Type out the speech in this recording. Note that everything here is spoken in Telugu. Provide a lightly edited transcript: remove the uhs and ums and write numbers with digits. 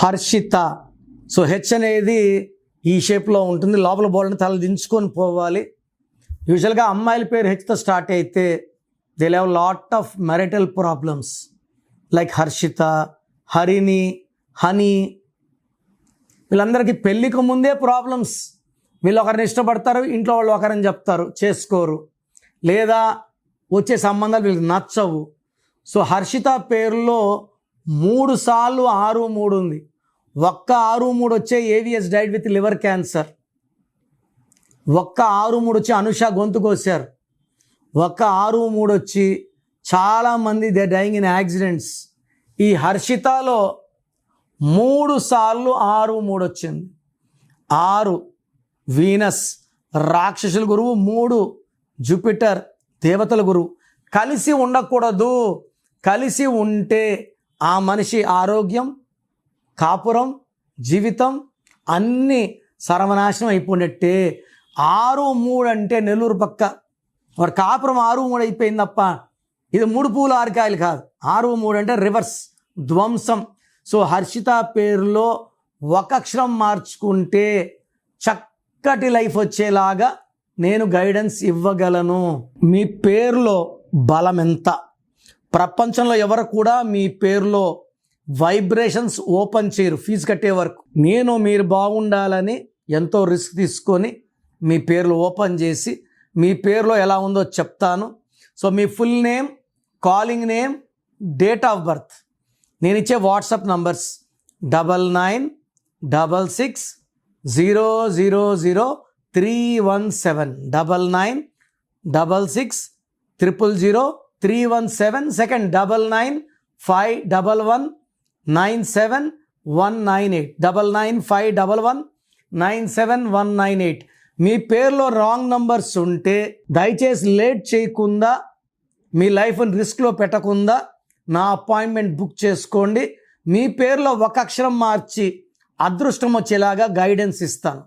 హర్షిత. సో హెచ్ అనేది ఈ షేప్లో ఉంటుంది, లోపల బోల్ని తల దించుకొని పోవాలి. యూజువల్గా అమ్మాయిల పేరు హెచ్తో స్టార్ట్ అయితే they have lot of marital problems like Harshita, Harini, Honey. వీళ్ళందరికీ పెళ్ళికి ముందే ప్రాబ్లమ్స్. వీళ్ళు ఒకరిని ఇష్టపడతారు, ఇంట్లో వాళ్ళు ఒకరిని చెప్తారు, చేసుకోరు, లేదా వచ్చే సంబంధాలు వీళ్ళకి నచ్చవు. సో హర్షిత పేరులో 3 సార్లు 6 3 ఉంది. ఒక్క 6 3 వచ్చే AVS died with liver cancer. ఒక్క 6 3 వచ్చి అనుష గొంతు కోసారు. ఒక్క 6 3 వచ్చి చాలామంది దే డైయింగ్ ఇన్ యాక్సిడెంట్స్. ఈ హర్షితలో 3 సార్లు 6 3 వచ్చింది. 6 వీనస్ రాక్షసుల గురువు, 3 జూపిటర్ దేవతల గురువు. కలిసి ఉండకూడదు. కలిసి ఉంటే ఆ మనిషి ఆరోగ్యం, కాపురం, జీవితం అన్నీ సర్వనాశనం అయిపోయినట్టే. 6 3 అంటే నెల్లూరు పక్క వాడు కాపురం 6 3 అయిపోయింది తప్ప ఇది 3 పూలు 6 కాయలు కాదు. 6 3 అంటే రివర్స్, ధ్వంసం. సో హర్షిత పేరులో ఒక అక్షరం మార్చుకుంటే చక్కటి లైఫ్ వచ్చేలాగా నేను గైడెన్స్ ఇవ్వగలను. మీ పేరులో బలం ఎంత? ప్రపంచంలో ఎవరు కూడా మీ పేరులో వైబ్రేషన్స్ ఓపెన్ చేయరు ఫీజు కట్టే వరకు. మీరు బాగుండాలని ఎంతో రిస్క్ తీసుకొని మీ పేర్లు ఓపెన్ చేసి మీ పేరులో ఎలా ఉందో చెప్తాను. So me full name, calling name, date of birth, నేను ఇచ్చే వాట్సాప్ నంబర్స్ 9966 000 317 9966 000 317. సెకండ్ 9951197198 9951197198. మీ పేరులో రాంగ్ నంబర్స్ ఉంటే దయచేసి లేట్ చేయకుండా, మీ లైఫ్ని రిస్క్లో పెట్టకుండా నా అపాయింట్మెంట్ బుక్ చేసుకోండి. మీ పేరులో ఒక అక్షరం మార్చి అదృష్టం వచ్చేలాగా గైడెన్స్ ఇస్తాను.